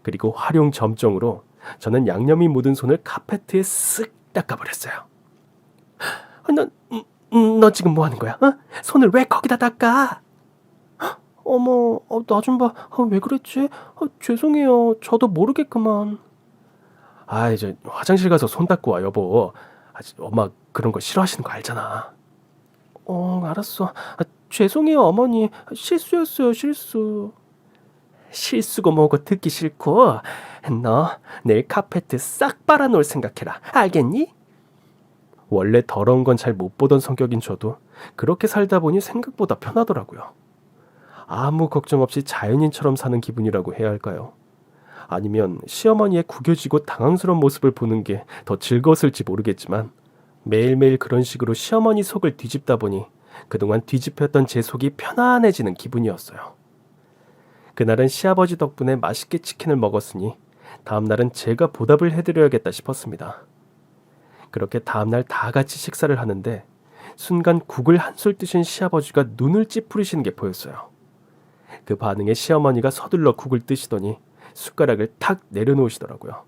그리고 활용 점정으로 저는 양념이 묻은 손을 카페트에 쓱 닦아버렸어요. 너 지금 뭐 하는 거야? 손을 왜 거기다 닦아? 어머, 나 좀 봐. 왜 그랬지? 죄송해요. 저도 모르겠구만. 이제 화장실 가서 손 닦고 와, 여보. 엄마 그런 거 싫어하시는 거 알잖아. 알았어. 죄송해요, 어머니. 실수였어요, 실수. 실수고 뭐고 듣기 싫고 너 내일 카페트 싹 빨아놓을 생각해라. 알겠니? 원래 더러운 건 잘 못 보던 성격인 저도 그렇게 살다 보니 생각보다 편하더라고요. 아무 걱정 없이 자연인처럼 사는 기분이라고 해야 할까요? 아니면 시어머니의 구겨지고 당황스러운 모습을 보는 게 더 즐거웠을지 모르겠지만 매일매일 그런 식으로 시어머니 속을 뒤집다 보니 그동안 뒤집혔던 제 속이 편안해지는 기분이었어요. 그날은 시아버지 덕분에 맛있게 치킨을 먹었으니 다음날은 제가 보답을 해드려야겠다 싶었습니다. 그렇게 다음날 다 같이 식사를 하는데 순간 국을 한술 뜨신 시아버지가 눈을 찌푸리시는 게 보였어요. 그 반응에 시어머니가 서둘러 국을 뜨시더니 숟가락을 탁 내려놓으시더라고요.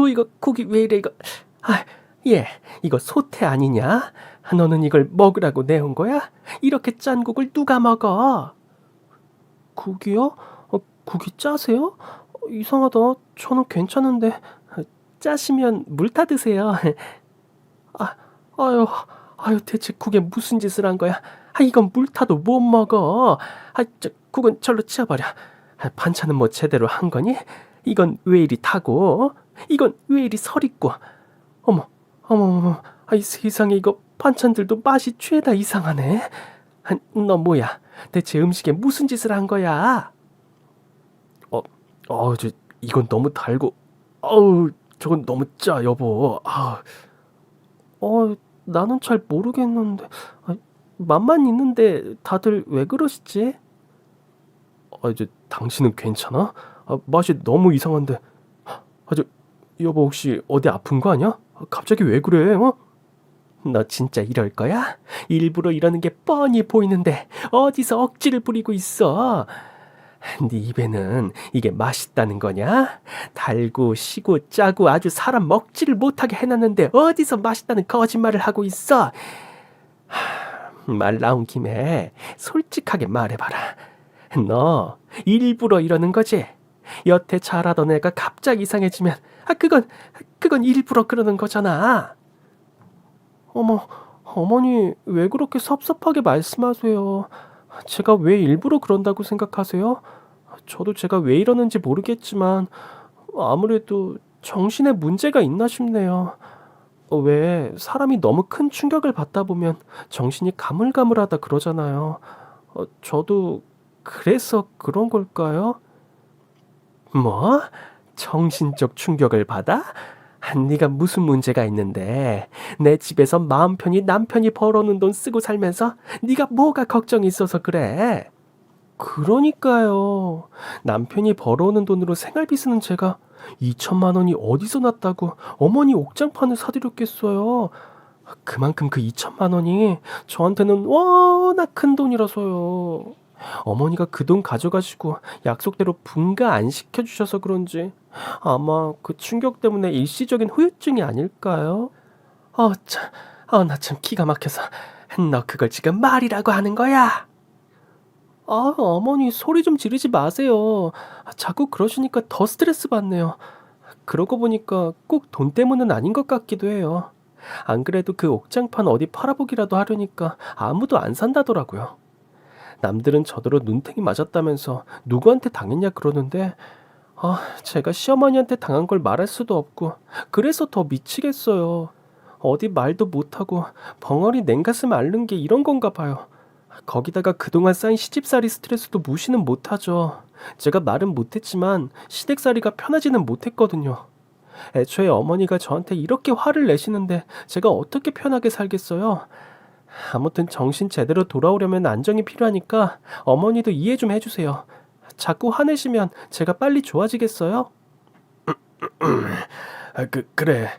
이거 국이 왜 이래 이거. 이거 소태 아니냐? 너는 이걸 먹으라고 내온 거야? 이렇게 짠 국을 누가 먹어? 국이요? 국이 짜세요? 이상하다. 저는 괜찮은데. 짜시면 물 타드세요. 대체 국에 무슨 짓을 한 거야? 이건 물 타도 못 먹어. 국은 절로 치워버려. 반찬은 뭐 제대로 한 거니? 이건 왜 이리 타고? 이건 왜 이리 설있고? 어머. 이 세상에 이거 반찬들도 맛이 죄다 이상하네. 너 뭐야? 대체 음식에 무슨 짓을 한 거야? 이건 너무 달고, 저건 너무 짜, 여보. 나는 잘 모르겠는데. 맛만 있는데 다들 왜 그러시지? 이제 당신은 괜찮아? 맛이 너무 이상한데. 여보 혹시 어디 아픈 거 아니야? 갑자기 왜 그래? 너 진짜 이럴 거야? 일부러 이러는 게 뻔히 보이는데 어디서 억지를 부리고 있어? 네 입에는 이게 맛있다는 거냐? 달고 시고 짜고 아주 사람 먹지를 못하게 해놨는데 어디서 맛있다는 거짓말을 하고 있어? 말 나온 김에 솔직하게 말해봐라. 너 일부러 이러는 거지? 여태 잘하던 애가 갑자기 이상해지면 그건 일부러 그러는 거잖아. 어머니 왜 그렇게 섭섭하게 말씀하세요? 제가 왜 일부러 그런다고 생각하세요? 저도 제가 왜 이러는지 모르겠지만 아무래도 정신에 문제가 있나 싶네요. 왜 사람이 너무 큰 충격을 받다 보면 정신이 가물가물하다 그러잖아요. 저도 그래서 그런 걸까요? 뭐? 정신적 충격을 받아? 네가 무슨 문제가 있는데 내 집에서 마음 편히 남편이 벌어놓은 돈 쓰고 살면서 네가 뭐가 걱정이 있어서 그래? 그러니까요. 남편이 벌어오는 돈으로 생활비 쓰는 제가 2천만 원이 어디서 났다고 어머니 옥장판을 사드렸겠어요. 그만큼 그 2천만 원이 저한테는 워낙 큰 돈이라서요. 어머니가 그 돈 가져가시고 약속대로 분가 안 시켜주셔서 그런지 아마 그 충격 때문에 일시적인 후유증이 아닐까요? 참, 나 참 기가 막혀서. 너 그걸 지금 말이라고 하는 거야? 어머니 소리 좀 지르지 마세요. 자꾸 그러시니까 더 스트레스 받네요. 그러고 보니까 꼭 돈 때문은 아닌 것 같기도 해요. 안 그래도 그 옥장판 어디 팔아보기라도 하려니까 아무도 안 산다더라고요. 남들은 저더러 눈탱이 맞았다면서 누구한테 당했냐 그러는데 제가 시어머니한테 당한 걸 말할 수도 없고 그래서 더 미치겠어요. 어디 말도 못하고 벙어리 냉가슴 앓는 게 이런 건가 봐요. 거기다가 그동안 쌓인 시집살이 스트레스도 무시는 못하죠. 제가 말은 못했지만 시댁살이가 편하지는 못했거든요. 애초에 어머니가 저한테 이렇게 화를 내시는데 제가 어떻게 편하게 살겠어요? 아무튼 정신 제대로 돌아오려면 안정이 필요하니까 어머니도 이해 좀 해주세요. 자꾸 화내시면 제가 빨리 좋아지겠어요? 그래.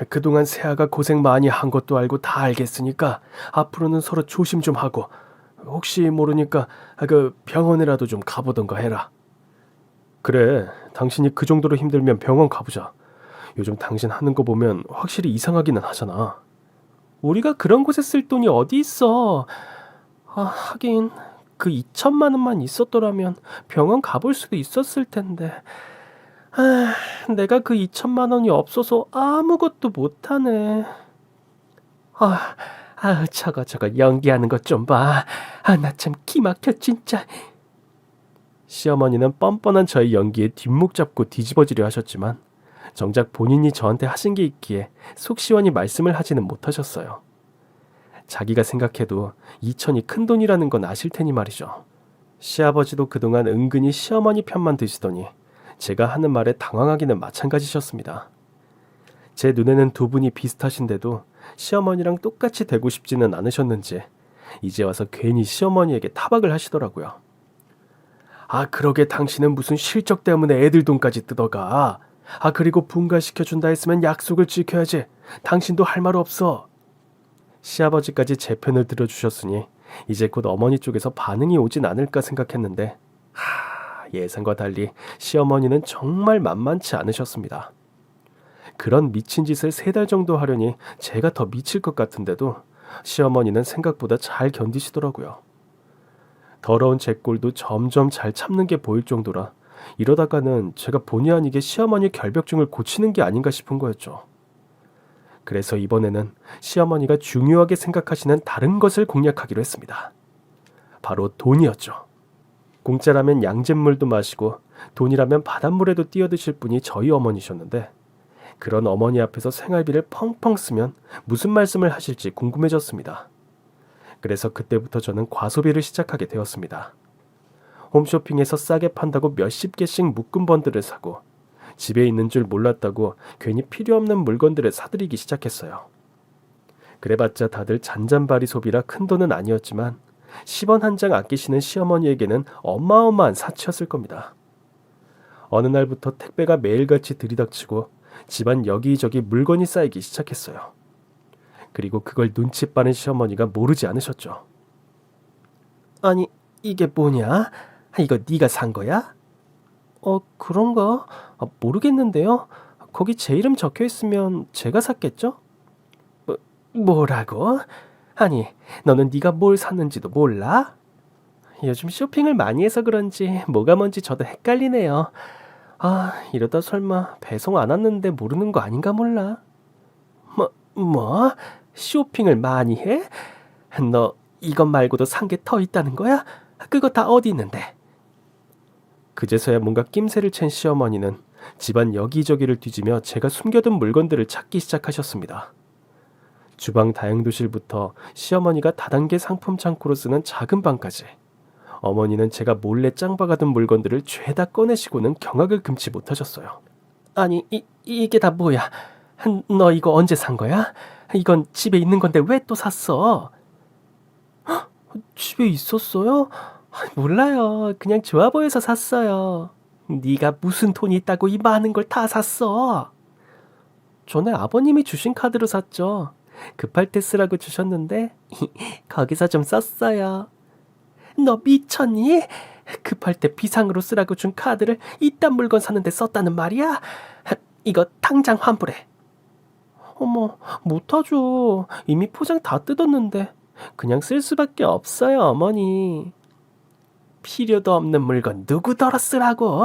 그동안 세아가 고생 많이 한 것도 알고 다 알겠으니까 앞으로는 서로 조심 좀 하고 혹시 모르니까 그 병원에라도 좀 가보던가 해라. 그래, 당신이 그 정도로 힘들면 병원 가보자. 요즘 당신 하는 거 보면 확실히 이상하기는 하잖아. 우리가 그런 곳에 쓸 돈이 어디 있어. 하긴 그 2천만 원만 있었더라면 병원 가볼 수도 있었을 텐데. 내가 그 2천만 원이 없어서 아무것도 못하네. 저거 연기하는 것 좀 봐. 나 참 기막혀 진짜. 시어머니는 뻔뻔한 저의 연기에 뒷목 잡고 뒤집어지려 하셨지만 정작 본인이 저한테 하신 게 있기에 속 시원히 말씀을 하지는 못하셨어요. 자기가 생각해도 2천이 큰 돈이라는 건 아실 테니 말이죠. 시아버지도 그동안 은근히 시어머니 편만 드시더니 제가 하는 말에 당황하기는 마찬가지셨습니다. 제 눈에는 두 분이 비슷하신데도 시어머니랑 똑같이 되고 싶지는 않으셨는지 이제 와서 괜히 시어머니에게 타박을 하시더라고요. 그러게 당신은 무슨 실적 때문에 애들 돈까지 뜯어가. 그리고 분가시켜준다 했으면 약속을 지켜야지. 당신도 할 말 없어. 시아버지까지 제 편을 들어주셨으니 이제 곧 어머니 쪽에서 반응이 오진 않을까 생각했는데 예상과 달리 시어머니는 정말 만만치 않으셨습니다. 그런 미친 짓을 3달 정도 하려니 제가 더 미칠 것 같은데도 시어머니는 생각보다 잘 견디시더라고요. 더러운 제 꼴도 점점 잘 참는 게 보일 정도라 이러다가는 제가 본의 아니게 시어머니 결벽증을 고치는 게 아닌가 싶은 거였죠. 그래서 이번에는 시어머니가 중요하게 생각하시는 다른 것을 공략하기로 했습니다. 바로 돈이었죠. 공짜라면 양잿물도 마시고 돈이라면 바닷물에도 뛰어드실 분이 저희 어머니셨는데 그런 어머니 앞에서 생활비를 펑펑 쓰면 무슨 말씀을 하실지 궁금해졌습니다. 그래서 그때부터 저는 과소비를 시작하게 되었습니다. 홈쇼핑에서 싸게 판다고 몇십 개씩 묶음 번들을 사고 집에 있는 줄 몰랐다고 괜히 필요 없는 물건들을 사들이기 시작했어요. 그래봤자 다들 잔잔바리 소비라 큰 돈은 아니었지만 10원 한 장 아끼시는 시어머니에게는 어마어마한 사치였을 겁니다. 어느 날부터 택배가 매일같이 들이닥치고 집안 여기저기 물건이 쌓이기 시작했어요. 그리고 그걸 눈치 빠른 시어머니가 모르지 않으셨죠. 아니, 이게 뭐냐? 이거 네가 산 거야? 그런가? 모르겠는데요. 거기 제 이름 적혀 있으면 제가 샀겠죠? 뭐라고? 아니, 너는 네가 뭘 샀는지도 몰라? 요즘 쇼핑을 많이 해서 그런지 뭐가 뭔지 저도 헷갈리네요. 이러다 설마 배송 안 왔는데 모르는 거 아닌가 몰라? 뭐? 쇼핑을 많이 해? 너 이것 말고도 산 게 더 있다는 거야? 그거 다 어디 있는데? 그제서야 뭔가 낌새를 챈 시어머니는 집안 여기저기를 뒤지며 제가 숨겨둔 물건들을 찾기 시작하셨습니다. 주방 다용도실부터 시어머니가 다단계 상품 창고로 쓰는 작은 방까지 어머니는 제가 몰래 짱박아둔 물건들을 죄다 꺼내시고는 경악을 금치 못하셨어요. 아니, 이게 다 뭐야? 너 이거 언제 산 거야? 이건 집에 있는 건데 왜 또 샀어? 헉, 집에 있었어요? 몰라요. 그냥 좋아 보여서 샀어요. 네가 무슨 돈이 있다고 이 많은 걸 다 샀어? 전에 아버님이 주신 카드로 샀죠. 급할 때 쓰라고 주셨는데 거기서 좀 썼어요. 너 미쳤니? 급할 때 비상으로 쓰라고 준 카드를 이딴 물건 사는데 썼다는 말이야? 이거 당장 환불해. 어머, 못하죠. 이미 포장 다 뜯었는데 그냥 쓸 수밖에 없어요, 어머니. 필요도 없는 물건 누구더러 쓰라고?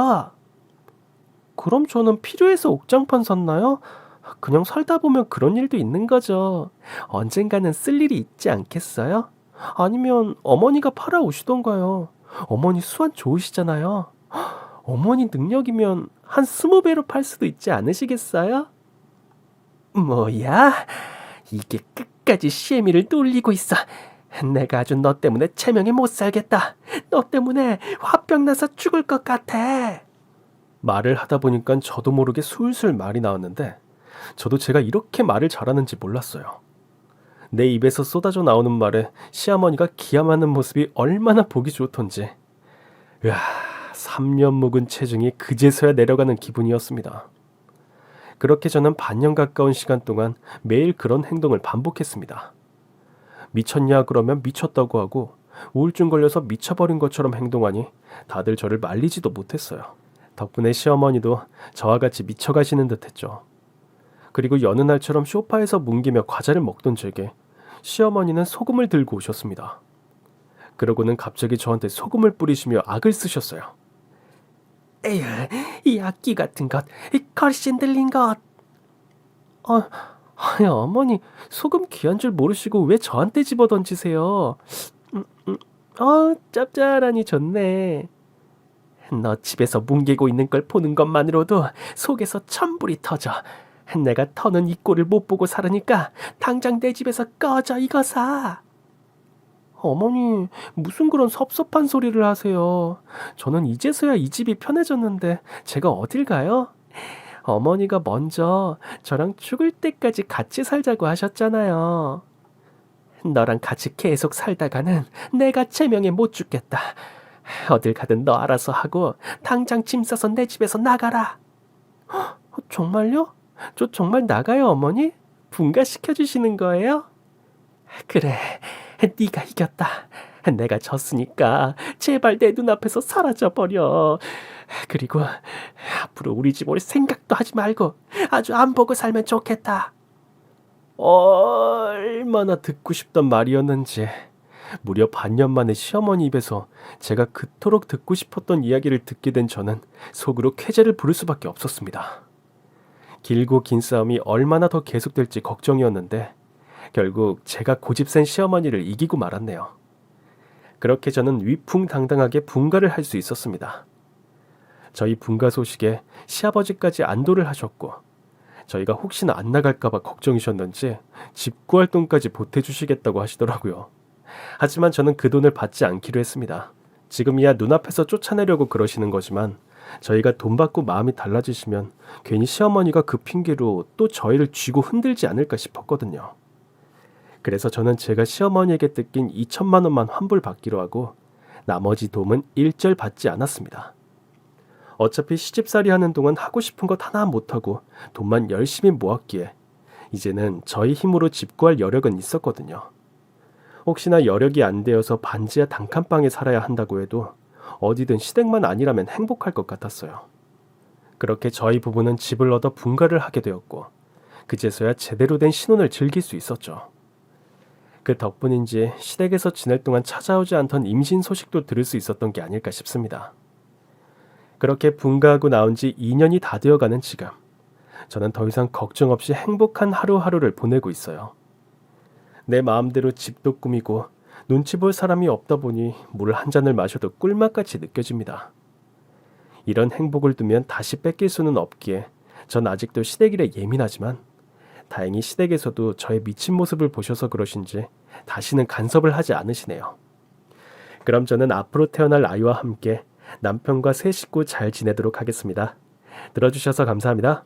그럼 저는 필요해서 옥장판 샀나요? 그냥 살다 보면 그런 일도 있는 거죠. 언젠가는 쓸 일이 있지 않겠어요? 아니면 어머니가 팔아오시던가요. 어머니 수완 좋으시잖아요. 어머니 능력이면 한 20배로 팔 수도 있지 않으시겠어요? 뭐야? 이게 끝까지 시애미를 놀리고 있어. 내가 아주 너 때문에 체면에 못 살겠다. 너 때문에 화병 나서 죽을 것 같아. 말을 하다 보니까 저도 모르게 술술 말이 나왔는데 저도 제가 이렇게 말을 잘하는지 몰랐어요. 내 입에서 쏟아져 나오는 말에 시어머니가 기함하는 모습이 얼마나 보기 좋던지. 으아, 3년 묵은 체중이 그제서야 내려가는 기분이었습니다. 그렇게 저는 반년 가까운 시간 동안 매일 그런 행동을 반복했습니다. 미쳤냐 그러면 미쳤다고 하고 우울증 걸려서 미쳐버린 것처럼 행동하니 다들 저를 말리지도 못했어요. 덕분에 시어머니도 저와 같이 미쳐가시는 듯했죠. 그리고 여느 날처럼 소파에서 뭉기며 과자를 먹던 제게 시어머니는 소금을 들고 오셨습니다. 그러고는 갑자기 저한테 소금을 뿌리시며 악을 쓰셨어요. 에휴, 이 악기 같은 것, 이 걸씬 들린 것. 아니, 어머니, 소금 귀한 줄 모르시고 왜 저한테 집어던지세요? 짭짤하니 좋네. 너 집에서 뭉개고 있는 걸 보는 것만으로도 속에서 천불이 터져. 내가 터는 이 꼴을 못 보고 살으니까 당장 내 집에서 꺼져 이거사. 어머니, 무슨 그런 섭섭한 소리를 하세요. 저는 이제서야 이 집이 편해졌는데 제가 어딜 가요? 어머니가 먼저 저랑 죽을 때까지 같이 살자고 하셨잖아요. 너랑 같이 계속 살다가는 내가 체명에 못 죽겠다. 어딜 가든 너 알아서 하고 당장 짐 싸서 내 집에서 나가라. 정말요? 저 정말 나가요, 어머니? 분가시켜주시는 거예요? 그래, 네가 이겼다. 내가 졌으니까 제발 내 눈앞에서 사라져버려. 그리고 앞으로 우리 집 올 생각도 하지 말고 아주 안 보고 살면 좋겠다. 얼마나 듣고 싶던 말이었는지 무려 반년 만에 시어머니 입에서 제가 그토록 듣고 싶었던 이야기를 듣게 된 저는 속으로 쾌재를 부를 수밖에 없었습니다. 길고 긴 싸움이 얼마나 더 계속될지 걱정이었는데 결국 제가 고집센 시어머니를 이기고 말았네요. 그렇게 저는 위풍당당하게 분가를 할 수 있었습니다. 저희 분가 소식에 시아버지까지 안도를 하셨고 저희가 혹시나 안 나갈까봐 걱정이셨는지 집 구할 돈까지 보태주시겠다고 하시더라고요. 하지만 저는 그 돈을 받지 않기로 했습니다. 지금이야 눈앞에서 쫓아내려고 그러시는 거지만 저희가 돈 받고 마음이 달라지시면 괜히 시어머니가 그 핑계로 또 저희를 쥐고 흔들지 않을까 싶었거든요. 그래서 저는 제가 시어머니에게 뜯긴 2천만 원만 환불받기로 하고 나머지 돈은 일절 받지 않았습니다. 어차피 시집살이 하는 동안 하고 싶은 것 하나 못하고 돈만 열심히 모았기에 이제는 저희 힘으로 집 구할 여력은 있었거든요. 혹시나 여력이 안 되어서 반지하 단칸방에 살아야 한다고 해도 어디든 시댁만 아니라면 행복할 것 같았어요. 그렇게 저희 부부는 집을 얻어 분가를 하게 되었고 그제서야 제대로 된 신혼을 즐길 수 있었죠. 그 덕분인지 시댁에서 지낼 동안 찾아오지 않던 임신 소식도 들을 수 있었던 게 아닐까 싶습니다. 그렇게 분가하고 나온 지 2년이 다 되어가는 지금 저는 더 이상 걱정 없이 행복한 하루하루를 보내고 있어요. 내 마음대로 집도 꾸미고 눈치 볼 사람이 없다 보니 물 한 잔을 마셔도 꿀맛같이 느껴집니다. 이런 행복을 두면 다시 뺏길 수는 없기에 전 아직도 시댁일에 예민하지만 다행히 시댁에서도 저의 미친 모습을 보셔서 그러신지 다시는 간섭을 하지 않으시네요. 그럼 저는 앞으로 태어날 아이와 함께 남편과 새 식구 잘 지내도록 하겠습니다. 들어주셔서 감사합니다.